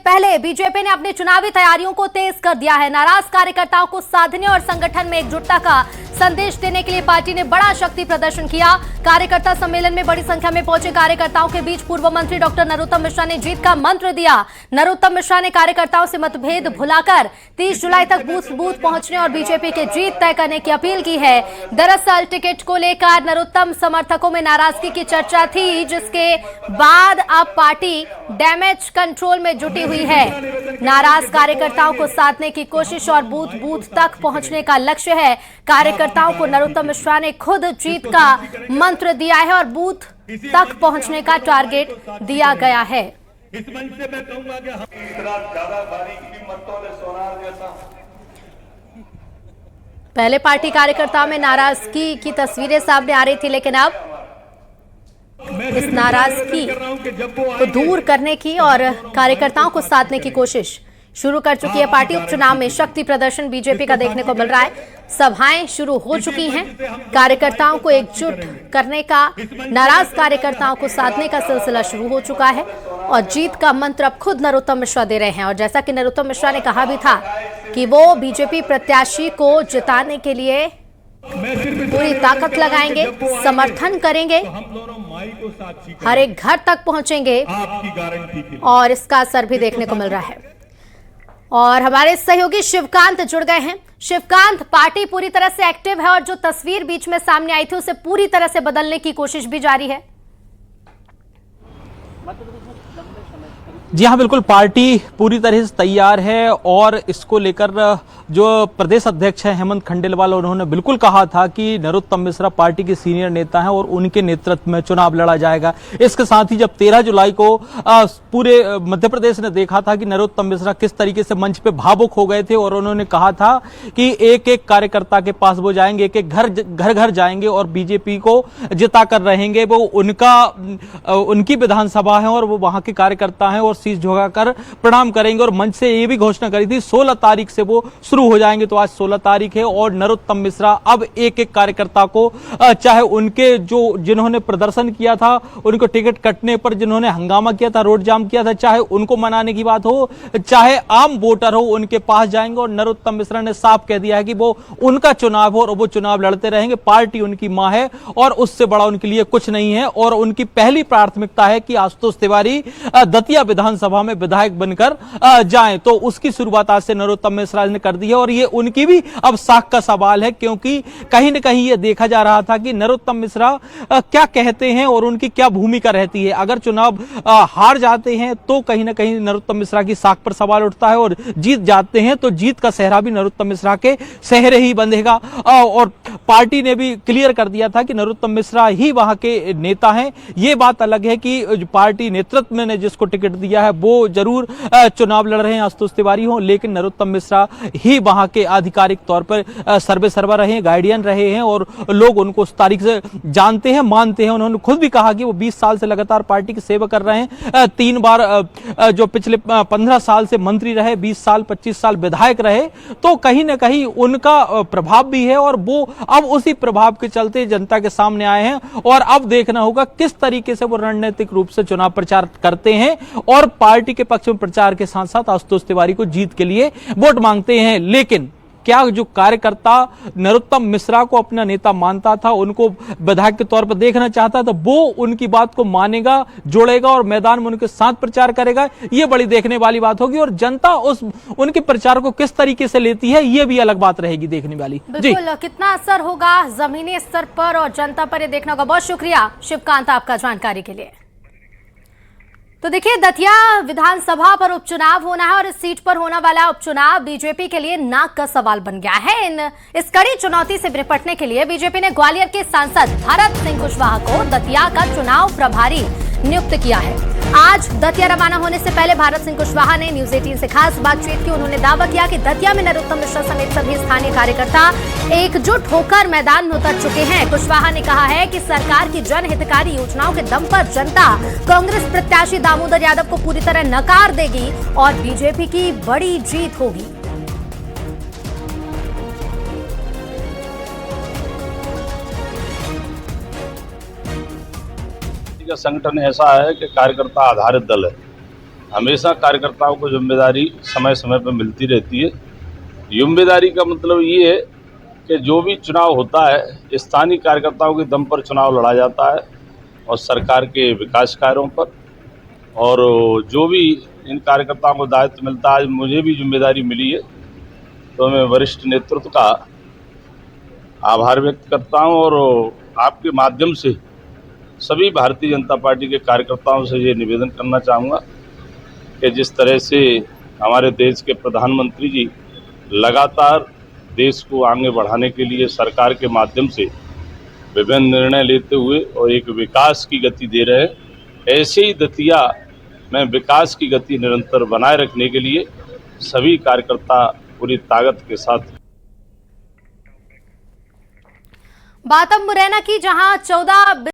पहले बीजेपी ने अपनी चुनावी तैयारियों को तेज कर दिया है। नाराज कार्यकर्ताओं को साधने और संगठन में एकजुटता का संदेश देने के लिए पार्टी ने बड़ा शक्ति प्रदर्शन किया। कार्यकर्ता सम्मेलन में बड़ी संख्या में पहुंचे कार्यकर्ताओं के बीच पूर्व मंत्री डॉक्टर नरोत्तम मिश्रा ने जीत का मंत्र दिया। नरोत्तम मिश्रा ने कार्यकर्ताओं से मतभेद भुलाकर 30 जुलाई तक बूथ पहुंचने और बीजेपी की जीत तय करने की अपील की है। दरअसल टिकट को लेकर नरोत्तम समर्थकों में नाराजगी की चर्चा थी, जिसके बाद अब पार्टी डैमेज कंट्रोल में जुटी हुई है। नाराज कार्यकर्ताओं को साधने की कोशिश और बूथ तक पहुंचने का लक्ष्य है। कार्यकर्ताओं को नरोत्तम मिश्रा ने खुद जीत का मंत्र दिया है और बूथ तक पहुंचने का टारगेट दिया गया है। इस मंच से मैं कहूंगा कि ज्यादा बारीकी मतों ने सोनार जैसा। पहले पार्टी कार्यकर्ताओं में नाराजगी की तस्वीरें सामने आ रही थी, लेकिन अब इस नाराजगी को दूर करने की और कार्यकर्ताओं को साधने की कोशिश शुरू कर चुकी है पार्टी। उपचुनाव में शक्ति प्रदर्शन बीजेपी का देखने को मिल रहा है। सभाएं शुरू हो चुकी हैं। कार्यकर्ताओं को एकजुट करने का, नाराज कार्यकर्ताओं को साधने का सिलसिला शुरू हो चुका है और जीत का मंत्र अब खुद नरोत्तम मिश्रा दे रहे हैं। और जैसा कि नरोत्तम मिश्रा ने कहा भी था कि वो बीजेपी प्रत्याशी को जिताने के लिए पूरी ताकत लगाएंगे, समर्थन करेंगे, हर एक घर तक पहुंचेंगे और इसका असर भी देखने को मिल रहा है। और हमारे सहयोगी शिवकांत जुड़ गए हैं। शिवकांत, पार्टी पूरी तरह से एक्टिव है और जो तस्वीर बीच में सामने आई थी उसे पूरी तरह से बदलने की कोशिश भी जारी है। जी हाँ, बिल्कुल, पार्टी पूरी तरह से तैयार है और इसको लेकर जो प्रदेश अध्यक्ष हैं हेमंत खंडेलवाल, उन्होंने बिल्कुल कहा था कि नरोत्तम मिश्रा पार्टी के सीनियर नेता हैं और उनके नेतृत्व में चुनाव लड़ा जाएगा। इसके साथ ही जब 13 जुलाई को पूरे मध्य प्रदेश ने देखा था कि नरोत्तम मिश्रा किस तरीके से मंच पे भावुक हो गए थे और उन्होंने कहा था कि एक एक कार्यकर्ता के पास वो जाएंगे, एक एक घर जाएंगे और बीजेपी को जिता कर रहेंगे। वो उनकी विधानसभा है और वो वहां के कार्यकर्ता हैं और शीश झुकाकर प्रणाम करेंगे। और मंच से ये भी घोषणा करी थी 16 तारीख से वो शुरू हो जाएंगे। तो आज 16 तारीख है और नरोत्तम मिश्रा अब एक एक कार्यकर्ता को, चाहे उनके जिन्होंने प्रदर्शन किया था, उनको टिकट कटने पर जिन्होंने हंगामा किया था, रोड जाम किया था, चाहे उनको मनाने की बात हो, चाहे आम वोटर हो, उनके पास जाएंगे। और नरोत्तम मिश्रा ने साफ कह दिया है कि वो उनका चुनाव हो और वो चुनाव लड़ते रहेंगे। पार्टी उनकी मां है और उससे बड़ा उनके लिए कुछ नहीं है और उनकी पहली प्राथमिकता है कि आशुतोष तिवारी दतिया विधानसभा में विधायक बनकर जाएं। तो उसकी शुरुआत आज से नरोत्तम मिश्रा ने कर दी है और ये उनकी भी अब साख का सवाल है, क्योंकि कहीं न कहीं ये देखा जा रहा था कि नरोत्तम मिश्रा क्या कहते हैं और उनकी क्या भूमिका रहती है। अगर चुनाव हार जाते हैं तो कहीं न कहीं नरोत्तम मिश्रा की साख पर सवाल उठता है और जीत जाते हैं तो जीत का सेहरा भी नरोत्तम मिश्रा के सेहरे ही बंधेगा। और पार्टी ने भी क्लियर कर दिया था कि नरोत्तम मिश्रा ही वहां के नेता हैं। ये बात अलग है कि पार्टी नेतृत्व ने जिसको टिकट दिया है वो जरूर चुनाव लड़ रहे हैं, आशुतोष तिवारी हो, लेकिन नरोत्तम मिश्रा ही वहां के आधिकारिक तौर पर सर्वे सर्वा रहे हैं, गाइडियन रहे हैं और लोग उनको उस तारीख से जानते हैं, मानते हैं। उन्होंने खुद भी कहा कि वो 20 साल से लगातार पार्टी की सेवा कर रहे हैं। 3 बार जो पिछले 15 साल से मंत्री रहे, 20 साल 25 साल विधायक रहे, तो कहीं ना कहीं उनका प्रभाव भी है और वो अब उसी प्रभाव के चलते जनता के सामने आए हैं। और अब देखना होगा किस तरीके से वो रणनीतिक रूप से चुनाव प्रचार करते हैं और पार्टी के पक्ष में प्रचार के साथ साथ आशुतोष तिवारी को जीत के लिए वोट मांगते हैं। लेकिन क्या जो कार्यकर्ता नरोत्तम मिश्रा को अपना नेता मानता था, उनको विधायक के तौर पर देखना चाहता था, वो उनकी बात को मानेगा, जोड़ेगा और मैदान में उनके साथ प्रचार करेगा, ये बड़ी देखने वाली बात होगी। और जनता उनके प्रचार को किस तरीके से लेती है, ये भी अलग बात रहेगी देखने वाली। बिल्कुल, कितना असर होगा जमीनी स्तर पर और जनता पर, ये देखना होगा। बहुत शुक्रिया शिवकांत आपका जानकारी के लिए। तो देखिए, दतिया विधानसभा पर उपचुनाव होना है और इस सीट पर होने वाला उपचुनाव बीजेपी के लिए नाक का सवाल बन गया है। इस कड़ी चुनौती से निपटने के लिए बीजेपी ने ग्वालियर के सांसद भरत सिंह कुशवाहा को दतिया का चुनाव प्रभारी नियुक्त किया है। आज दतिया रवाना होने से पहले भारत सिंह कुशवाहा ने न्यूज 18 से खास बातचीत की। उन्होंने दावा किया कि दतिया में नरोत्तम मिश्रा समेत सभी स्थानीय कार्यकर्ता एकजुट होकर मैदान में उतर चुके हैं। कुशवाहा ने कहा है कि सरकार की जनहितकारी योजनाओं के दम पर जनता कांग्रेस प्रत्याशी दामोदर यादव को पूरी तरह नकार देगी और बीजेपी की बड़ी जीत होगी। का संगठन ऐसा है कि कार्यकर्ता आधारित दल है हमेशा कार्यकर्ताओं को जिम्मेदारी समय समय पर मिलती रहती है। जिम्मेदारी का मतलब ये है कि जो भी चुनाव होता है स्थानीय कार्यकर्ताओं के दम पर चुनाव लड़ा जाता है और सरकार के विकास कार्यों पर। और जो भी इन कार्यकर्ताओं को दायित्व मिलता है, आज मुझे भी जिम्मेदारी मिली है, तो मैं वरिष्ठ नेतृत्व का आभार व्यक्त करता हूं और आपके माध्यम से सभी भारतीय जनता पार्टी के कार्यकर्ताओं से ये निवेदन करना चाहूँगा कि जिस तरह से हमारे देश के प्रधानमंत्री जी लगातार देश को आगे बढ़ाने के लिए सरकार के माध्यम से विभिन्न निर्णय लेते हुए और एक विकास की गति दे रहे हैं, ऐसे ही दतिया में विकास की गति निरंतर बनाए रखने के लिए सभी कार्यकर्ता पूरी ताकत के साथ। बात अब मुरैना की, जहां 14